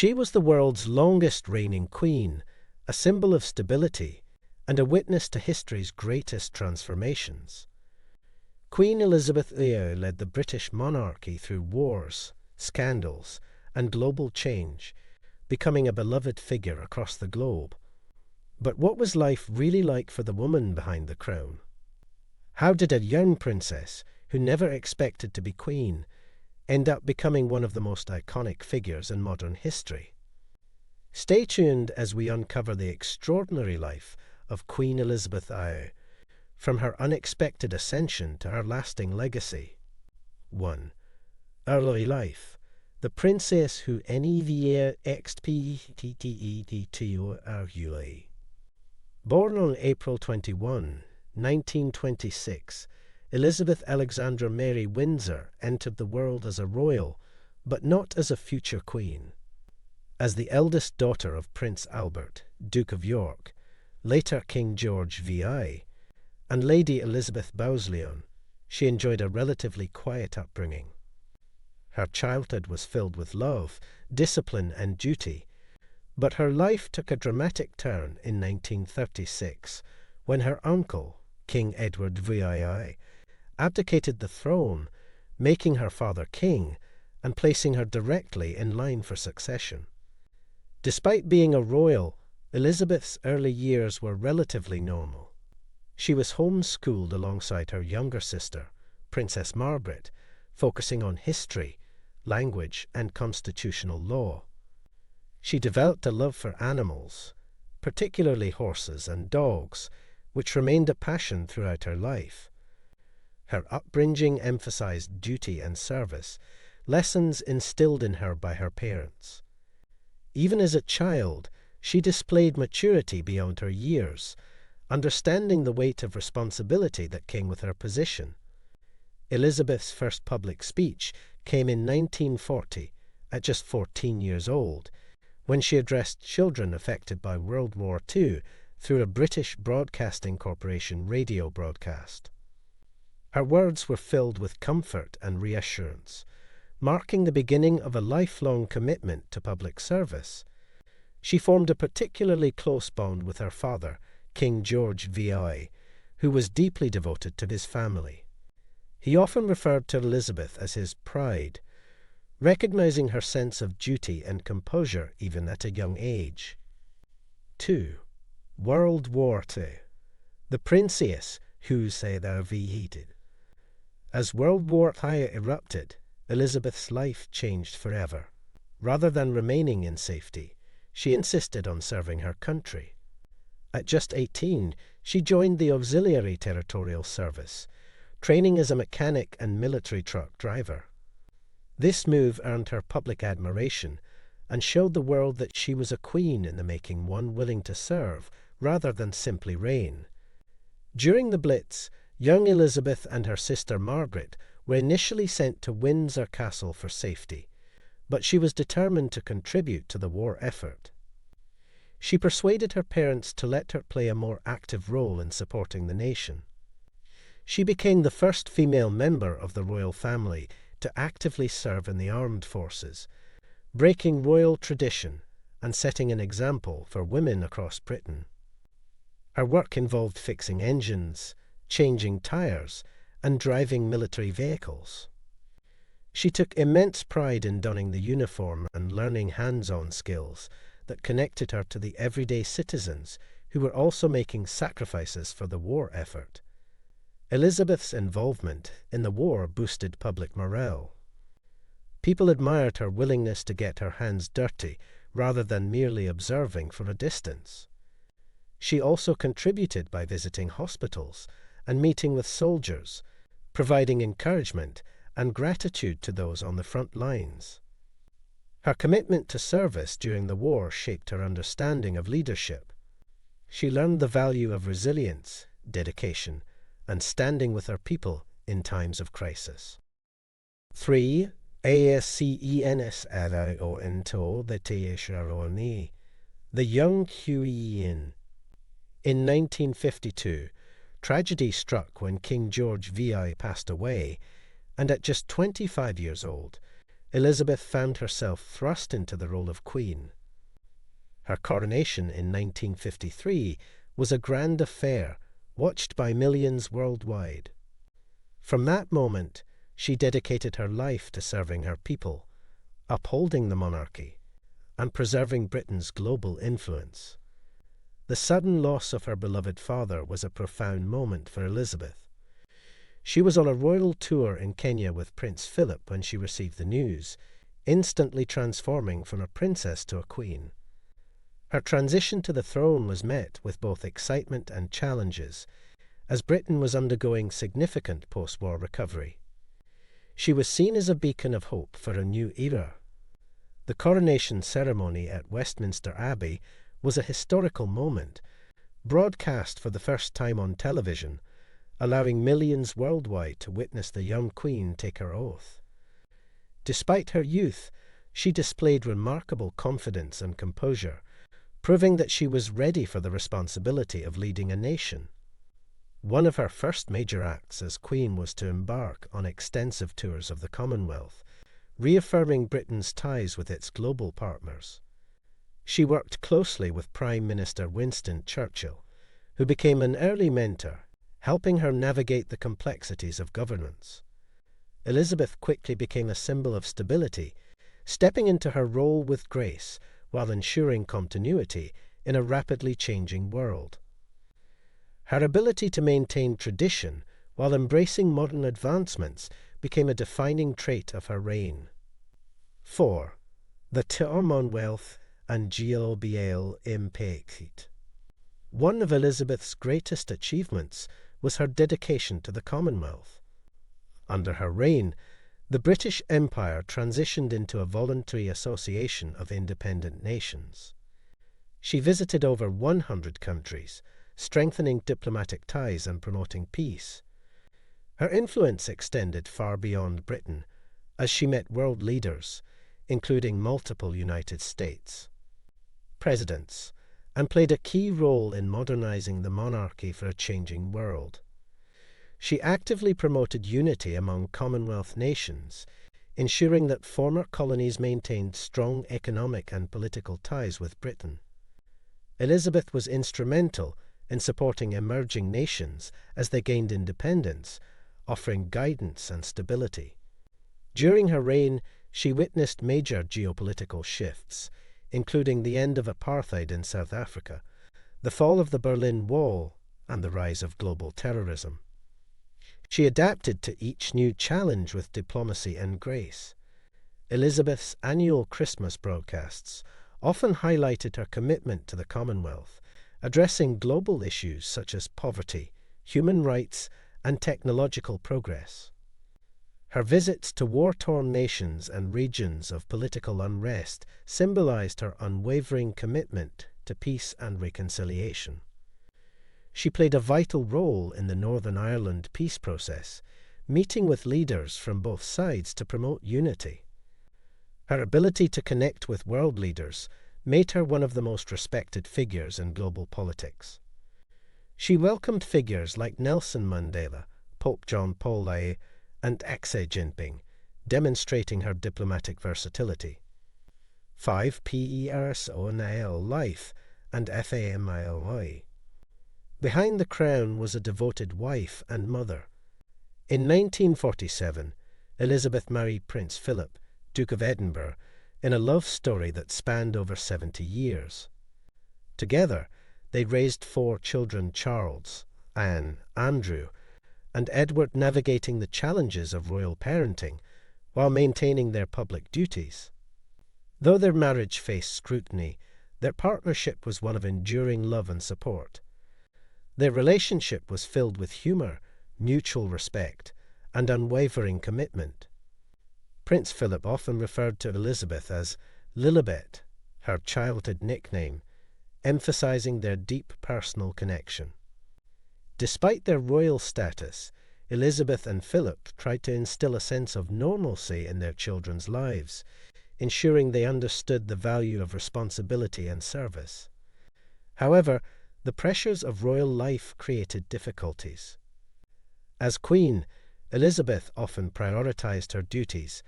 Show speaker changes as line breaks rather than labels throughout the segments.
She was the world's longest reigning queen, a symbol of stability, and a witness to history's greatest transformations. Queen Elizabeth II led the British monarchy through wars, scandals, and global change, becoming a beloved figure across the globe. But what was life really like for the woman behind the crown? How did a young princess, who never expected to be queen, end up becoming one of the most iconic figures in modern history? Stay tuned as we uncover the extraordinary life of Queen Elizabeth II, from her unexpected ascension to her lasting legacy. 1. Early life. The princess who envied expectatively. Born on April 21, 1926, Elizabeth Alexandra Mary Windsor entered the world as a royal, but not as a future queen. As the eldest daughter of Prince Albert, Duke of York, later King George VI, and Lady Elizabeth Bowes-Lyon, she enjoyed a relatively quiet upbringing. Her childhood was filled with love, discipline, and duty, but her life took a dramatic turn in 1936 when her uncle, King Edward VII, abdicated the throne, making her father king and placing her directly in line for succession. Despite being a royal, Elizabeth's early years were relatively normal. She was homeschooled alongside her younger sister, Princess Margaret, focusing on history, language, and constitutional law. She developed a love for animals, particularly horses and dogs, which remained a passion throughout her life. Her upbringing emphasized duty and service, lessons instilled in her by her parents. Even as a child, she displayed maturity beyond her years, understanding the weight of responsibility that came with her position. Elizabeth's first public speech came in 1940, at just 14 years old, when she addressed children affected by World War II through a British Broadcasting Corporation radio broadcast. Her words were filled with comfort and reassurance, marking the beginning of a lifelong commitment to public service. She formed a particularly close bond with her father, King George VI, who was deeply devoted to his family. He often referred to Elizabeth as his pride, recognizing her sense of duty and composure even at a young age. 2. World War II. The princess who survived. As World War II erupted, Elizabeth's life changed forever. Rather than remaining in safety, she insisted on serving her country. At just 18, she joined the Auxiliary Territorial Service, training as a mechanic and military truck driver. This move earned her public admiration and showed the world that she was a queen in the making, one willing to serve rather than simply reign. During the Blitz, young Elizabeth and her sister Margaret were initially sent to Windsor Castle for safety, but she was determined to contribute to the war effort. She persuaded her parents to let her play a more active role in supporting the nation. She became the first female member of the royal family to actively serve in the armed forces, breaking royal tradition and setting an example for women across Britain. Her work involved fixing engines, changing tires, and driving military vehicles. She took immense pride in donning the uniform and learning hands-on skills that connected her to the everyday citizens who were also making sacrifices for the war effort. Elizabeth's involvement in the war boosted public morale. People admired her willingness to get her hands dirty rather than merely observing from a distance. She also contributed by visiting hospitals and meeting with soldiers, providing encouragement and gratitude to those on the front lines. Her commitment to service during the war shaped her understanding of leadership. She learned the value of resilience, dedication, and standing with her people in times of crisis. 3. The young queen. In 1952, tragedy struck when King George VI passed away, and at just 25 years old, Elizabeth found herself thrust into the role of queen. Her coronation in 1953 was a grand affair, watched by millions worldwide. From that moment, she dedicated her life to serving her people, upholding the monarchy, and preserving Britain's global influence. The sudden loss of her beloved father was a profound moment for Elizabeth. She was on a royal tour in Kenya with Prince Philip when she received the news, instantly transforming from a princess to a queen. Her transition to the throne was met with both excitement and challenges, as Britain was undergoing significant post-war recovery. She was seen as a beacon of hope for a new era. The coronation ceremony at Westminster Abbey was a historical moment, broadcast for the first time on television, allowing millions worldwide to witness the young queen take her oath. Despite her youth, she displayed remarkable confidence and composure, proving that she was ready for the responsibility of leading a nation. One of her first major acts as queen was to embark on extensive tours of the Commonwealth, reaffirming Britain's ties with its global partners. She worked closely with Prime Minister Winston Churchill, who became an early mentor, helping her navigate the complexities of governance. Elizabeth quickly became a symbol of stability, stepping into her role with grace while ensuring continuity in a rapidly changing world. Her ability to maintain tradition while embracing modern advancements became a defining trait of her reign. 4. The Commonwealth and Global Impact. One of Elizabeth's greatest achievements was her dedication to the Commonwealth. Under her reign, the British Empire transitioned into a voluntary association of independent nations. She visited over 100 countries, strengthening diplomatic ties and promoting peace. Her influence extended far beyond Britain, as she met world leaders, including multiple United States presidents, and played a key role in modernizing the monarchy for a changing world. She actively promoted unity among Commonwealth nations, ensuring that former colonies maintained strong economic and political ties with Britain. Elizabeth was instrumental in supporting emerging nations as they gained independence, offering guidance and stability. During her reign, she witnessed major geopolitical shifts, including the end of apartheid in South Africa, the fall of the Berlin Wall, and the rise of global terrorism. She adapted to each new challenge with diplomacy and grace. Elizabeth's annual Christmas broadcasts often highlighted her commitment to the Commonwealth, addressing global issues such as poverty, human rights, and technological progress. Her visits to war-torn nations and regions of political unrest symbolized her unwavering commitment to peace and reconciliation. She played a vital role in the Northern Ireland peace process, meeting with leaders from both sides to promote unity. Her ability to connect with world leaders made her one of the most respected figures in global politics. She welcomed figures like Nelson Mandela, Pope John Paul II, and Xi Jinping, demonstrating her diplomatic versatility. 5 Personal Life and Family. Behind the crown was a devoted wife and mother. In 1947, Elizabeth married Prince Philip, Duke of Edinburgh, in a love story that spanned over 70 years. Together, they raised 4 children: Charles, Anne, Andrew, and Edward, navigating the challenges of royal parenting while maintaining their public duties. Though their marriage faced scrutiny, their partnership was one of enduring love and support. Their relationship was filled with humor, mutual respect, and unwavering commitment. Prince Philip often referred to Elizabeth as Lilibet, her childhood nickname, emphasizing their deep personal connection. Despite their royal status, Elizabeth and Philip tried to instill a sense of normalcy in their children's lives, ensuring they understood the value of responsibility and service. However, the pressures of royal life created difficulties. As queen, Elizabeth often prioritized her duties,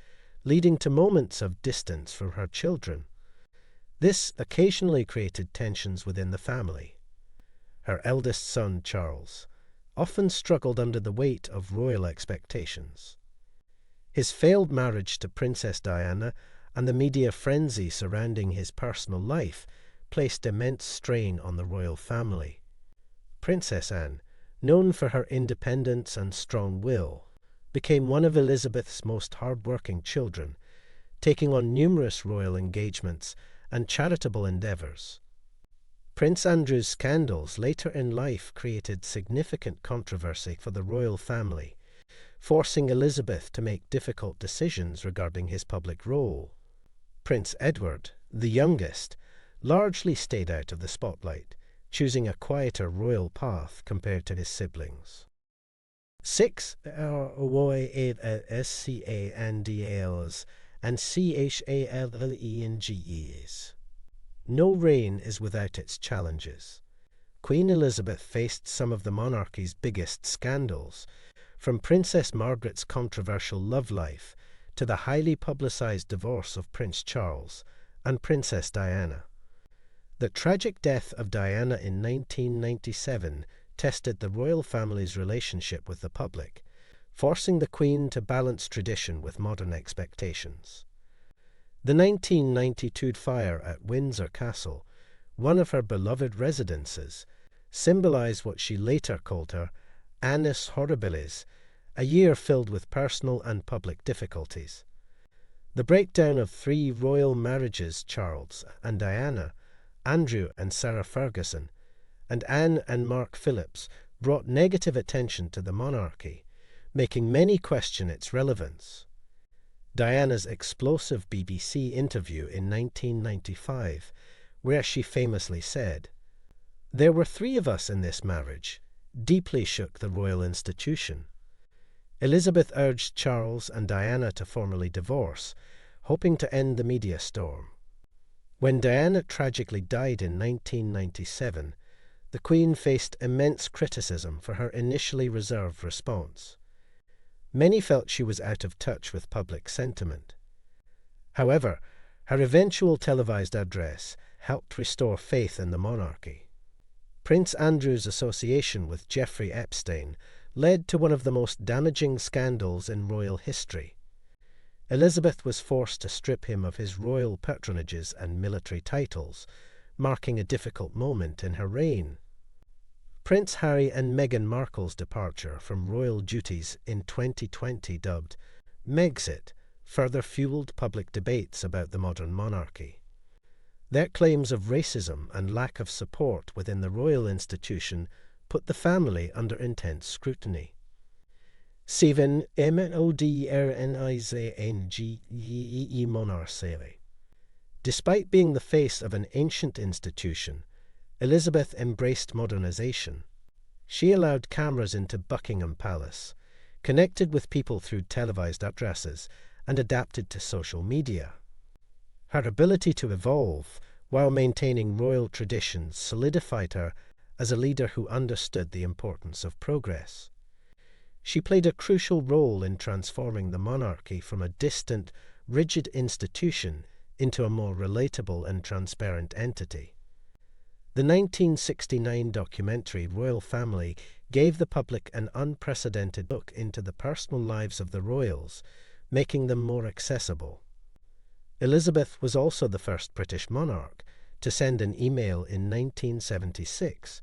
leading to moments of distance from her children. This occasionally created tensions within the family. Her eldest son, Charles, often struggled under the weight of royal expectations. His failed marriage to Princess Diana and the media frenzy surrounding his personal life placed immense strain on the royal family. Princess Anne, known for her independence and strong will, became one of Elizabeth's most hard-working children, taking on numerous royal engagements and charitable endeavours. Prince Andrew's scandals later in life created significant controversy for the royal family, forcing Elizabeth to make difficult decisions regarding his public role. Prince Edward, the youngest, largely stayed out of the spotlight, choosing a quieter royal path compared to his siblings. 6 scandals and challenges. No reign is without its challenges. Queen Elizabeth faced some of the monarchy's biggest scandals, from Princess Margaret's controversial love life to the highly publicized divorce of Prince Charles and Princess Diana. The tragic death of Diana in 1997 tested the royal family's relationship with the public, forcing the Queen to balance tradition with modern expectations. The 1992 fire at Windsor Castle, one of her beloved residences, symbolized what she later called her annus horribilis, a year filled with personal and public difficulties. The breakdown of 3 royal marriages, Charles and Diana, Andrew and Sarah Ferguson, and Anne and Mark Phillips, brought negative attention to the monarchy, making many question its relevance. Diana's explosive BBC interview in 1995, where she famously said, "There were 3 of us in this marriage," deeply shook the royal institution. Elizabeth urged Charles and Diana to formally divorce, hoping to end the media storm. When Diana tragically died in 1997, the Queen faced immense criticism for her initially reserved response. Many felt she was out of touch with public sentiment. However, her eventual televised address helped restore faith in the monarchy. Prince Andrew's association with Jeffrey Epstein led to one of the most damaging scandals in royal history. Elizabeth was forced to strip him of his royal patronages and military titles, marking a difficult moment in her reign. Prince Harry and Meghan Markle's departure from royal duties in 2020, dubbed Megxit, further fueled public debates about the modern monarchy. Their claims of racism and lack of support within the royal institution put the family under intense scrutiny. 7 monarchy. Despite being the face of an ancient institution, Elizabeth embraced modernization. She allowed cameras into Buckingham Palace, connected with people through televised addresses, and adapted to social media. Her ability to evolve while maintaining royal traditions solidified her as a leader who understood the importance of progress. She played a crucial role in transforming the monarchy from a distant, rigid institution into a more relatable and transparent entity. The 1969 documentary Royal Family gave the public an unprecedented look into the personal lives of the royals, making them more accessible. Elizabeth was also the first British monarch to send an email in 1976,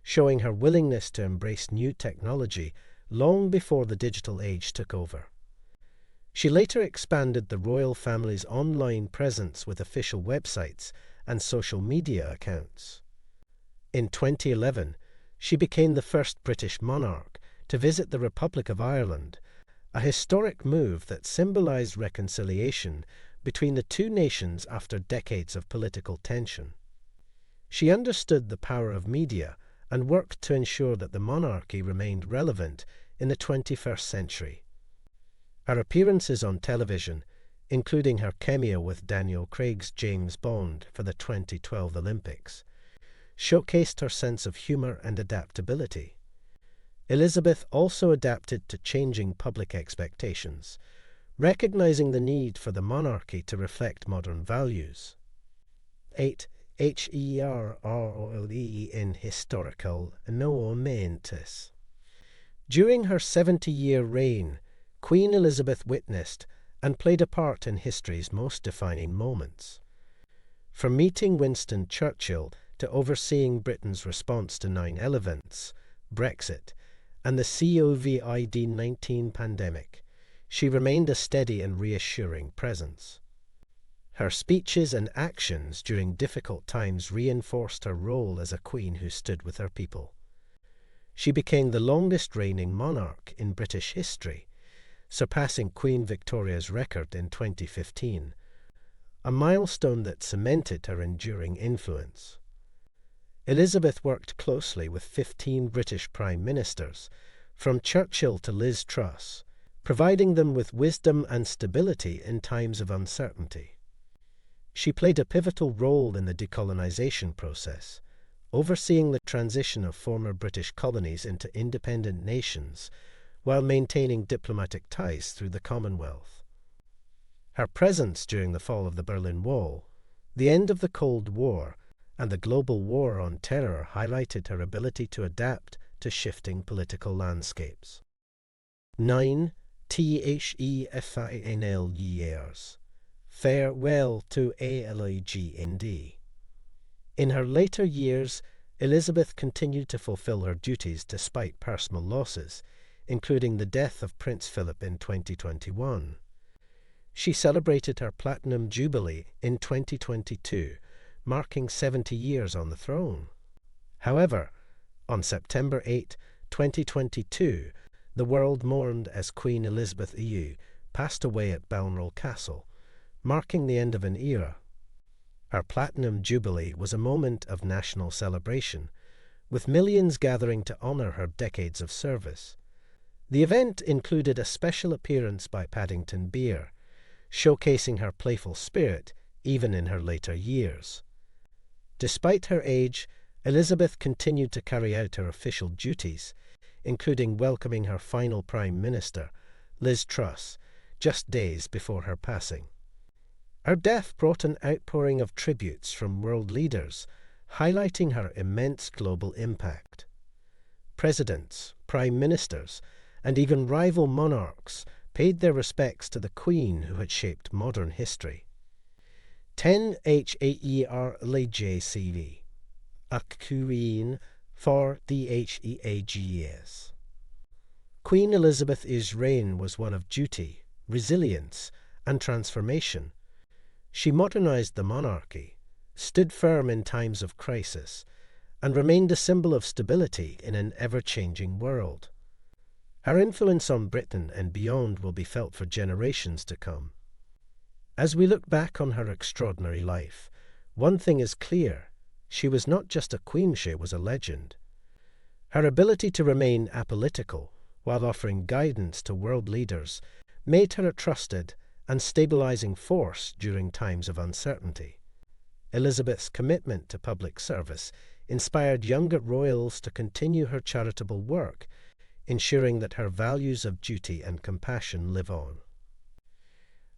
showing her willingness to embrace new technology long before the digital age took over. She later expanded the royal family's online presence with official websites and social media accounts. In 2011, she became the first British monarch to visit the Republic of Ireland, a historic move that symbolized reconciliation between the 2 nations after decades of political tension. She understood the power of media and worked to ensure that the monarchy remained relevant in the 21st century. Her appearances on television, including her cameo with Daniel Craig's James Bond for the 2012 Olympics, showcased her sense of humor and adaptability. Elizabeth also adapted to changing public expectations, recognizing the need for the monarchy to reflect modern values. 8. Herole in historical moments. During her 70-year reign, Queen Elizabeth witnessed and played a part in history's most defining moments. From meeting Winston Churchill to overseeing Britain's response to 9/11, Brexit, and the COVID-19 pandemic, she remained a steady and reassuring presence. Her speeches and actions during difficult times reinforced her role as a queen who stood with her people. She became the longest-reigning monarch in British history, surpassing Queen Victoria's record in 2015, a milestone that cemented her enduring influence. Elizabeth worked closely with 15 British prime ministers, from Churchill to Liz Truss, providing them with wisdom and stability in times of uncertainty. She played a pivotal role in the decolonisation process, overseeing the transition of former British colonies into independent nations while maintaining diplomatic ties through the Commonwealth. Her presence during the fall of the Berlin Wall, the end of the Cold War, and the global war on terror highlighted her ability to adapt to shifting political landscapes. 9. Final years. Farewell to ALGND. In her later years, Elizabeth continued to fulfill her duties despite personal losses, including the death of Prince Philip in 2021. She celebrated her Platinum Jubilee in 2022, marking 70 years on the throne. However, on September 8, 2022, the world mourned as Queen Elizabeth II passed away at Balmoral Castle, marking the end of an era. Her Platinum Jubilee was a moment of national celebration, with millions gathering to honour her decades of service. The event included a special appearance by Paddington Bear, showcasing her playful spirit even in her later years. Despite her age, Elizabeth continued to carry out her official duties, including welcoming her final Prime Minister, Liz Truss, just days before her passing. Her death brought an outpouring of tributes from world leaders, highlighting her immense global impact. Presidents, prime ministers, and even rival monarchs paid their respects to the Queen who had shaped modern history. 10 HAERLJCV. A Queen for the HEAGS. Queen Elizabeth's reign was one of duty, resilience, and transformation. She modernized the monarchy, stood firm in times of crisis, and remained a symbol of stability in an ever-changing world. Her influence on Britain and beyond will be felt for generations to come. As we look back on her extraordinary life, one thing is clear: she was not just a queen, she was a legend. Her ability to remain apolitical while offering guidance to world leaders made her a trusted and stabilizing force during times of uncertainty. Elizabeth's commitment to public service inspired younger royals to continue her charitable work, ensuring that her values of duty and compassion live on.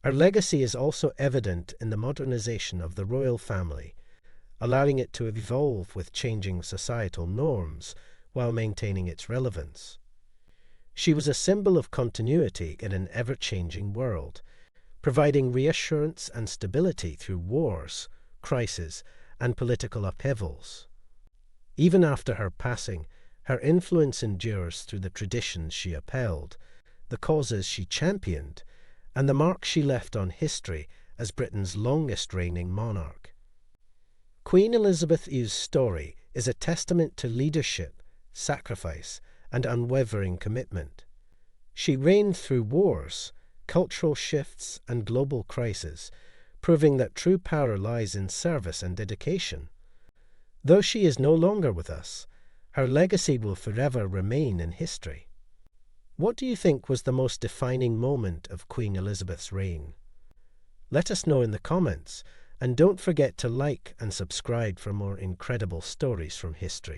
Her legacy is also evident in the modernization of the royal family, allowing it to evolve with changing societal norms while maintaining its relevance. She was a symbol of continuity in an ever-changing world, providing reassurance and stability through wars, crises, and political upheavals. Even after her passing, her influence endures through the traditions she upheld, the causes she championed, and the mark she left on history as Britain's longest-reigning monarch. Queen Elizabeth's story is a testament to leadership, sacrifice, and unwavering commitment. She reigned through wars, cultural shifts, and global crises, proving that true power lies in service and dedication. Though she is no longer with us, her legacy will forever remain in history. What do you think was the most defining moment of Queen Elizabeth's reign? Let us know in the comments, and don't forget to like and subscribe for more incredible stories from history.